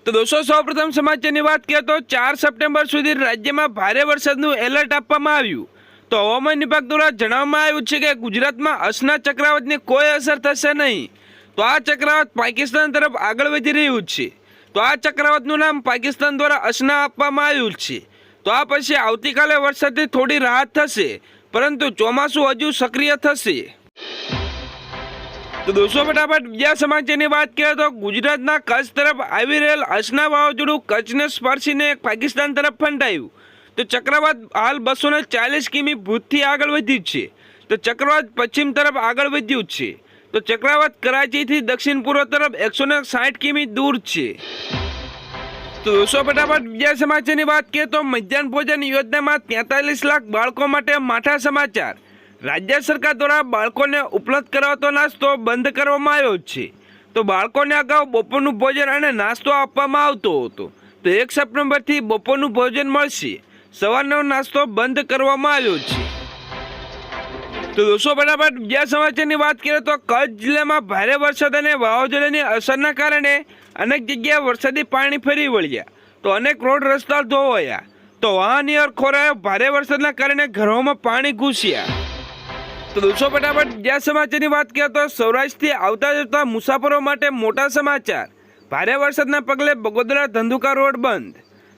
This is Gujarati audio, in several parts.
તો દોસ્તો સૌપ્રથમ સમાચારની વાત કરીએ તો 4 સપ્ટેમ્બર સુધી રાજ્યમાં ભારે વરસાદનું એલર્ટ આપવામાં આવ્યું। તો હવામાન વિભાગ દ્વારા જણાવવામાં આવ્યું છે કે ગુજરાતમાં અસના ચક્રવાતની કોઈ અસર થશે નહીં। તો આ ચક્રવાત પાકિસ્તાન તરફ આગળ વધી રહ્યું છે। તો આ ચક્રવાતનું નામ પાકિસ્તાન દ્વારા અસના આપવામાં આવ્યું છે। તો આ પછી આવતીકાલે વરસાદથી થોડી રાહત થશે, પરંતુ ચોમાસું હજુ સક્રિય થશે। તો દોસ્તો ફટાફટ બીજા સમાચારની વાત કરીએ તો ગુજરાતના કચ્છ તરફ આવી રહેલ અસના વાવાઝોડું કચ્છને સ્પર્શીને પાકિસ્તાન તરફ ફંટાયું। તો ચક્રવાત હાલ 240 કિમી ભૂજથી આગળ વધ્યું છે। તો ચક્રવાત પશ્ચિમ તરફ આગળ વધ્યું છે। તો ચક્રવાત કરાચીથી દક્ષિણ પૂર્વ તરફ 160 કિમી દૂર છે। તો દોસ્તો ફટાફટ બીજા સમાચારની વાત કરીએ તો મધ્યાહન ભોજન યોજનામાં 43 લાખ બાળકો માટે માઠા સમાચાર। રાજ્ય સરકાર દ્વારા બાળકોને ઉપલબ્ધ કરાવતો નાસ્તો બંધ કરવામાં આવ્યો છે। તો બાળકોને અગાઉ બપોરનું ભોજન અને નાસ્તો આપવામાં આવતો હતો। તો 1 સપ્ટેમ્બરથી બપોરનું ભોજન મળશે, સવારનો નાસ્તો બંધ કરવામાં આવ્યો છે। તો દોસ્તો ફટાફટ બીજા સમાચારની વાત કરીએ તો કચ્છ જિલ્લામાં ભારે વરસાદ અને વાવાઝોડાની અસરના કારણે અનેક જગ્યાએ વરસાદી પાણી ફરી વળ્યા। તો અનેક રોડ રસ્તા ધોવાયા। તો વાહન વ્યવહાર ખોરાયો। ભારે વરસાદના કારણે ઘરોમાં પાણી ઘૂસ્યા। તો દોસ્તો ફટાફટ બીજા સમાચારની વાત કરીએ તો સૌરાષ્ટ્રથી આવતા જતા મુસાફરો માટે મોટા સમાચાર। ભારે વરસાદના પગલે બગોદરા ધંધુકા રોડ બંધ।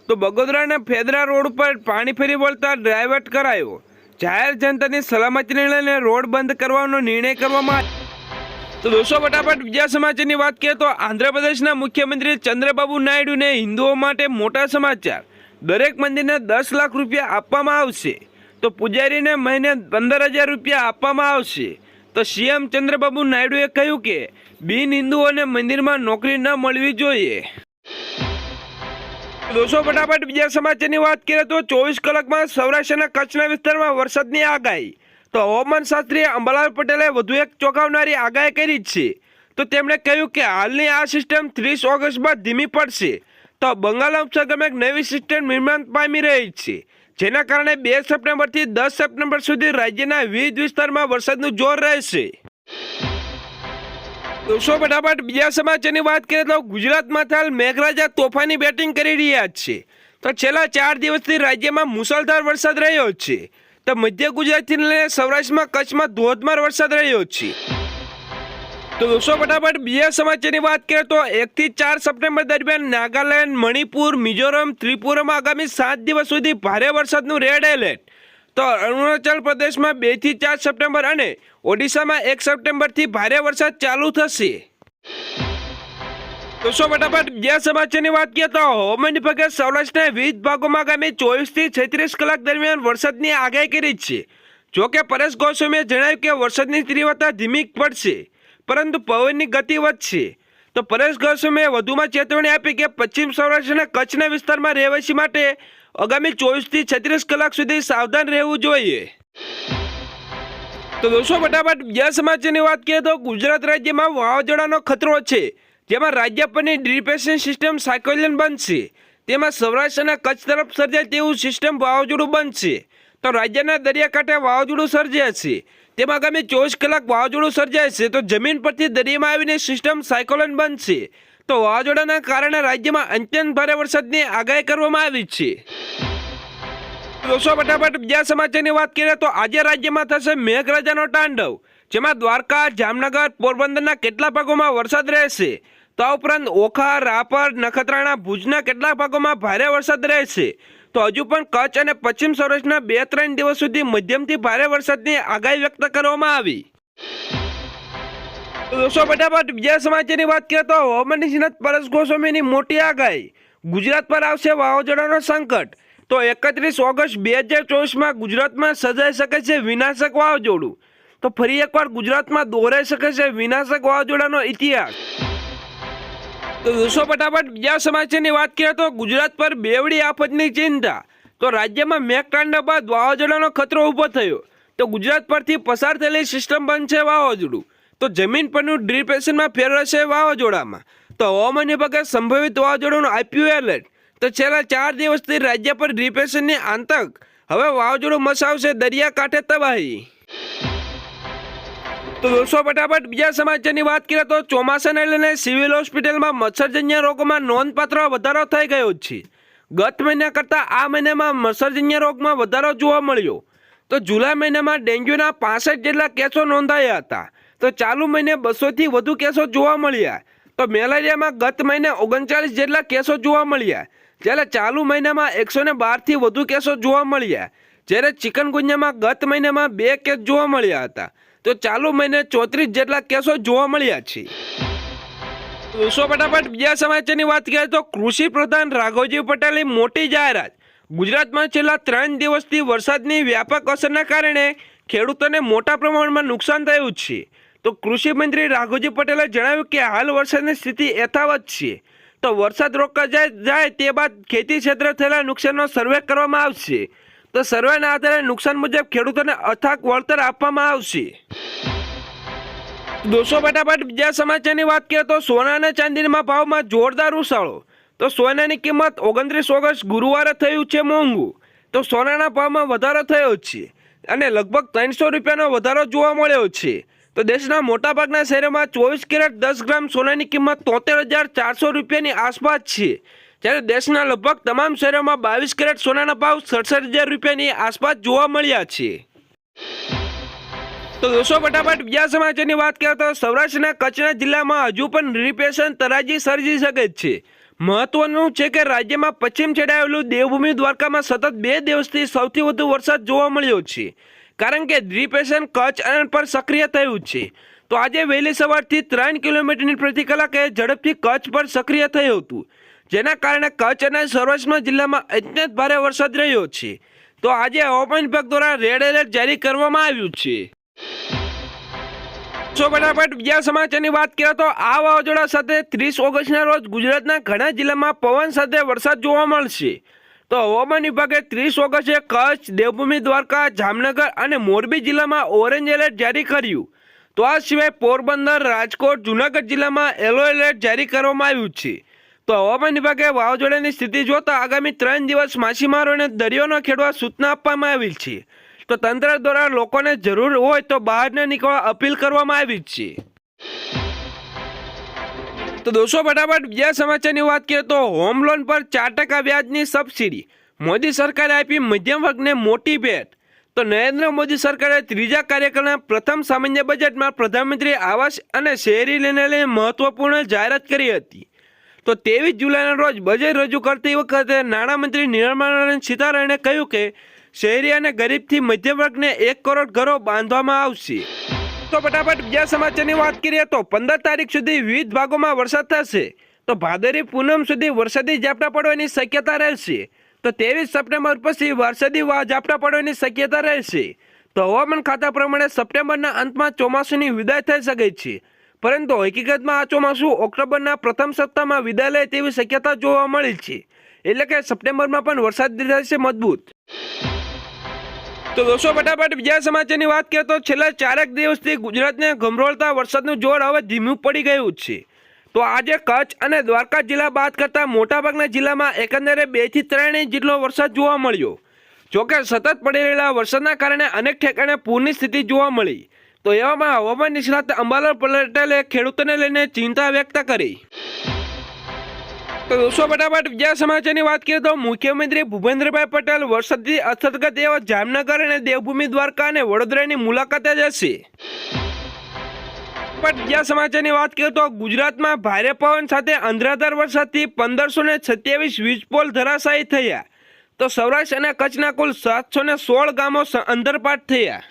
તો બગોદરા અને ફેદરા રોડ ઉપર પાણી ફરી વળતા ડાયવર્ટ કરાયો। જાહેર જનતાની સલામતીને લઈને રોડ બંધ કરવાનો નિર્ણય કરવામાં આવ્યો। તો દોસ્તો ફટાફટ બીજા સમાચારની વાત કરીએ તો આંધ્રપ્રદેશના મુખ્યમંત્રી ચંદ્રબાબુ નાયડુને હિન્દુઓ માટે મોટા સમાચાર। દરેક મંદિરને 10 લાખ રૂપિયા આપવામાં આવશે। તો પૂજારીને મહિને 15,000 રૂપિયા આપવામાં આવશે। તો સીએમ ચંદ્રબાબુ નાયડુએ કહ્યું કે બિન હિન્દુઓને મંદિરમાં નોકરી ન મળવી જોઈએ। દોસ્તો ફટાફટ બીજા સમાચારની વાત કરીએ તો 24 કલાકમાં સૌરાષ્ટ્ર અને કચ્છના વિસ્તારમાં વરસાદની આગાહી। તો હવામાન શાસ્ત્રી અંબાલાલ પટેલે વધુ એક ચોંકાવનારી આગાહી કરી છે। તો તેમણે કહ્યું કે હાલની આ સિસ્ટમ 30 ઓગસ્ટ બાદ ધીમી પડશે। તો બંગાળ ઉપસાગરમાં એક નવી સિસ્ટમ નિર્માણ પામી રહી છે, જેના કારણે 2 સપ્ટેમ્બરથી 10 સપ્ટેમ્બર સુધી રાજ્યના વિવિધ વિસ્તારમાં વરસાદનું જોર રહેશે। દોસ્તો ફટાફટ બીજા સમાચારની વાત કરીએ તો ગુજરાતમાં હાલ મેઘરાજા તોફાની બેટિંગ કરી રહ્યા છે। તો છેલ્લા 4 દિવસથી રાજ્યમાં મુશળધાર વરસાદ રહ્યો છે। તો મધ્ય ગુજરાતથી લઈને સૌરાષ્ટ્રમાં કચ્છમાં ધોધમાર વરસાદ રહ્યો છે। તો દોસ્તો ફટાફટ બીજા સમાચારની વાત કરીએ તો 1 થી 4 સપ્ટેમ્બર દરમિયાન નાગાલેન્ડ, મણિપુર, મિઝોરમ, ત્રિપુરામાં આગામી 7 દિવસ સુધી ભારે વરસાદનું રેડ એલર્ટ। તો અરુણાચલ પ્રદેશમાં 2 થી 4 સપ્ટેમ્બર અને ઓડિશામાં 1 સપ્ટેમ્બરથી ભારે વરસાદ ચાલુ થશે। દોસ્તો ફટાફટ બીજા સમાચારની વાત કરીએ તો હવામાન વિભાગે સૌરાષ્ટ્રના વિવિધ ભાગોમાં આગામી 24 થી 36 કલાક દરમિયાન વરસાદની આગાહી કરી છે। જોકે પરેશ ગોસ્વામીએ જણાવ્યું કે વરસાદની તીવ્રતા ધીમી પડશે, પરંતુ પવનની ગતિ વધશે। તો પરેશ ગોસ્વામીએ વધુમાં ચેતવણી આપી કે પશ્ચિમ સૌરાષ્ટ્ર અને કચ્છના વિસ્તારમાં રહેવાસી માટે આગામી 24 થી 36 કલાક સુધી સાવધાન રહેવું જોઈએ। તો દોસ્તો ફટાફટ બીજા સમાચારની વાત કરીએ તો ગુજરાત રાજ્યમાં વાવાઝોડાનો ખતરો છે, જેમાં રાજ્ય પરની ડિપ્રેશન સિસ્ટમ સાયક્લોન બનશે। તેમાં સૌરાષ્ટ્ર અને કચ્છ તરફ સર્જાય તેવું સિસ્ટમ વાવાઝોડું બનશે। તો રાજ્યના દરિયાકાંઠે વાવાઝોડું સર્જાશે। તેમાં આગામી 24 કલાક વાવાઝોડું સર્જાશે। તો જમીન પરથી દરિયામાં આવીને સિસ્ટમ સાયક્લોન બનશે। તો વાવાઝોડાના કારણે રાજ્યમાં અત્યંત ભારે વરસાદની આગાહી કરવામાં આવી છે। દોસ્તો ફટાફટ બીજા સમાચારની વાત કરીએ તો આજે રાજ્યમાં થશે મેઘરાજાનો તાંડવ, જેમાં દ્વારકા, જામનગર, પોરબંદરના કેટલાક ભાગોમાં વરસાદ રહેશે। તો આ ઉપરાંત ઓખા, રાપર, નખત્રાણા, ભુજના કેટલાક ભાગોમાં ભારે વરસાદ રહેશે। તો હજુ પણ કચ્છ અને પશ્ચિમ સૌરાષ્ટ્રના 2-3 દિવસ સુધી મધ્યમથી ભારે વરસાદની આગાહી વ્યક્ત કરવામાં આવી। દોસ્તો ફટાફટ બીજા સમાચારની વાત કરીએ તો હવામાન નિષ્ણાત પરેશ ગોસ્વામીની મોટી આગાહી। ગુજરાત પર આવશે વાવાઝોડાનો સંકટ। તો 31 ઓગસ્ટ 2024માં ગુજરાતમાં સર્જાઈ શકે છે વિનાશક વાવાઝોડું। તો ફરી એકવાર ગુજરાતમાં દોહરાઈ શકે છે વિનાશક વાવાઝોડાનો ઇતિહાસ। તો દોસ્તો ફટાફટ બીજા સમાચારની વાત કરીએ તો ગુજરાત પર બેવડી આફતની ચિંતા। તો રાજ્યમાં મેઘતાંડવ બાદ વાવાઝોડાનો ખતરો ઊભો થયો। તો ગુજરાત પરથી પસાર થયેલી સિસ્ટમ બનશે વાવાઝોડું। તો જમીન પરનું ડિપ્રેશનમાં ફેરવાશે વાવાઝોડામાં। તો હવામાન વિભાગે સંભવિત વાવાઝોડાનું આપ્યું એલર્ટ। તો છેલ્લા 4 દિવસથી રાજ્ય પર ડિપ્રેશનની આતંક, હવે વાવાઝોડું મચાવશે દરિયાકાંઠે તબાહી। તો દોસ્તો ફટાફટ બીજા સમાચારની વાત કરીએ તો ચોમાસાને લઈને સિવિલ હોસ્પિટલમાં મચ્છરજન્ય રોગોમાં નોંધપાત્ર વધારો થઈ ગયો છે. ગત મહિના કરતાં આ મહિનામાં મચ્છરજન્ય રોગમાં વધારો જોવા મળ્યો. તો જુલાઈ મહિનામાં ડેન્ગ્યુના 65 જેટલા કેસો નોંધાયા હતા. તો ચાલુ મહિને 200થી વધુ કેસો જોવા મળ્યા. તો મેલેરિયામાં ગત મહિને 39 જેટલા કેસો જોવા મળ્યા, જ્યારે ચાલુ મહિનામાં 112થી વધુ કેસો જોવા મળ્યા. જ્યારે ચિકનગુન્યામાં ગત મહિનામાં 2 કેસ જોવા મળ્યા હતા. તો ચાલુ મહિને 34 જેટલા કેસો જોવા મળ્યા છે. દોસ્તો ફટાફટ બીજા સમાચારની વાત કરીએ તો કૃષિ પ્રધાન રાઘવજી પટેલની મોટી જાહેરાત. ગુજરાતમાં છેલ્લા 3 દિવસથી વરસાદની વ્યાપક અસરના કારણે ખેડૂતોને મોટા પ્રમાણમાં નુકસાન થયું છે. તો કૃષિ મંત્રી રાઘવજી પટેલે જણાવ્યું કે હાલ વરસાદની સ્થિતિ યથાવત છે. તો વરસાદ રોકાઈ જાય તે બાદ ખેતી ક્ષેત્રે થયેલા નુકસાનનો સર્વે કરવામાં આવશે. તો સર્વેના આધારે નુકસાન મુજબ ખેડૂતોને અથાગ વળતર આપવામાં આવશે. દોસ્તો ફટાફટ બીજા સમાચારની વાત કરીએ તો સોના અને ચાંદીના ભાવમાં જોરદાર ઉછાળો. તો સોનાની કિંમત 29 ઓગસ્ટ ગુરુવારે થયું છે મોંઘું. તો સોનાના ભાવમાં વધારો થયો છે અને લગભગ 300 રૂપિયાનો વધારો જોવા મળ્યો છે. તો દેશના મોટાભાગના શહેરોમાં 24 કેરેટ 10 ગ્રામ સોનાની કિંમત 73,400 રૂપિયાની આસપાસ છે, જ્યારે દેશના લગભગ તમામ શહેરોમાં 22 કેરેટ સોનાના ભાવ 67,000 રૂપિયાની આસપાસ જોવા મળ્યા છે. તો દોસ્તો ફટાફટ બીજા સમાચારની વાત કરીએ તો સૌરાષ્ટ્રના કચ્છના જિલ્લામાં હજુ પણ રિપેશન તરાજી સર્જી શકે છે. મહત્વનું છે કે રાજ્યમાં પશ્ચિમ છેડે આવેલું દેવભૂમિ દ્વારકામાં સતત 2 દિવસથી સૌથી વધુ વરસાદ જોવા મળ્યો છે, કારણ કે ડિપ્રેશન કચ્છ પર સક્રિય થયું છે. તો આજે વહેલી સવારથી 3 કિલોમીટર પ્રતિ કલાકે ઝડપથી કચ્છ પર સક્રિય થયું હતું, જેના કારણે કચ્છ અને સૌરાષ્ટ્ર જિલ્લામાં અત્યંત ભારે વરસાદ રહ્યો છે. તો આજે હવામાન વિભાગ દ્વારા રેડ એલર્ટ જારી કરવામાં આવ્યું છે. ફટાફટ બીજા સમાચારની વાત કરીએ તો આ વાવાઝોડા સાથે 30 ઓગસ્ટના રોજ ગુજરાતના ઘણા જિલ્લામાં પવન સાથે વરસાદ જોવા મળશે. તો હવામાન વિભાગે 30 ઓગસ્ટે કચ્છ, દેવભૂમિ દ્વારકા, જામનગર અને મોરબી જિલ્લામાં ઓરેન્જ એલર્ટ જારી કર્યું. તો આ સિવાય પોરબંદર, રાજકોટ, જૂનાગઢ જિલ્લામાં યલો એલર્ટ જારી કરવામાં આવ્યું છે. તો હવામાન વિભાગે વાવાઝોડાની સ્થિતિ જોતા આગામી 3 દિવસ માછીમારોને દરિયો ન ખેડવા સૂચના આપવામાં આવી છે. તો તંત્ર દ્વારા લોકોને જરૂર હોય તો બહાર ન નીકળવા અપીલ કરવામાં આવી છે. તો દોસ્તો ફટાફટ બીજા સમાચારની વાત કરીએ તો હોમ લોન પર 4% વ્યાજની સબસિડી. મોદી સરકારે આપી મધ્યમ વર્ગને મોટી ભેટ. તો નરેન્દ્ર મોદી સરકારે ત્રીજા કાર્યકાળના પ્રથમ સામાન્ય બજેટમાં પ્રધાનમંત્રી આવાસ અને શહેરી લઈને મહત્વપૂર્ણ જાહેરાત કરી હતી. તો 23 જુલાઈના રોજ બજેટ રજૂ કરતી વખતે નાણામંત્રી નિર્મલા સીતારમણે કહ્યું કે શહેરી અને ગરીબથી મધ્યમ વર્ગને 1 કરોડ ઘરો બાંધવામાં આવશે. તો ફટાફટ બીજા સમાચારની વાત કરીએ તો 15 તારીખ સુધી વિવિધ ભાગોમાં વરસાદ થશે. તો ભાદરવી પૂનમ સુધી વરસાદી ઝાપટા પડવાની શક્યતા રહેશે. તો 23 સપ્ટેમ્બર પછી વરસાદી ઝાપટા પડવાની શક્યતા રહેશે. તો હવામાન ખાતા પ્રમાણે સપ્ટેમ્બરના અંતમાં ચોમાસુની વિદાય થઈ શકે છે, પરંતુ હકીકતમાં આ ચોમાસું ઓક્ટોબરના પ્રથમ સપ્તાહમાં વિદાય લે તેવી શક્યતા જોવા મળી છે. એટલે કે સપ્ટેમ્બરમાં પણ વરસાદ રહેશે મજબૂત. તો દોસ્તો ફટાફટ બીજા સમાચારની વાત કરીએ તો છેલ્લા 4 દિવસથી ગુજરાતને ગમરોળતા વરસાદનું જોર હવે ધીમું પડી ગયું છે. તો આજે કચ્છ અને દ્વારકા જિલ્લા બાદ કરતા મોટાભાગના જિલ્લામાં એકંદરે 2 થી 3 ઇંચ જેટલો વરસાદ જોવા મળ્યો. જોકે સતત પડી રહેલા વરસાદના કારણે અનેક ઠેકાણે પૂરની સ્થિતિ જોવા મળી. તો એવામાં હવામાન નિષ્ણાત અંબાલાલ પટેલે ખેડૂતોને લઈને ચિંતા વ્યક્ત કરી. તો દોસ્તો ફટાફટ બીજા સમાચારની વાત કરીએ તો મુખ્યમંત્રી ભૂપેન્દ્રભાઈ પટેલ વરસાદથી અસરગ્રસ્ત એવા જામનગર અને દેવભૂમિ દ્વારકા અને વડોદરાની મુલાકાતે જશે. બીજા સમાચારની વાત કરીએ તો ગુજરાતમાં ભારે પવન સાથે અનરાધાર વરસાદથી 1527 વીજ પોલ ધરાશાયી થયા. તો સૌરાષ્ટ્ર અને કચ્છના કુલ 716 ગામો અંધરપાટ થયા.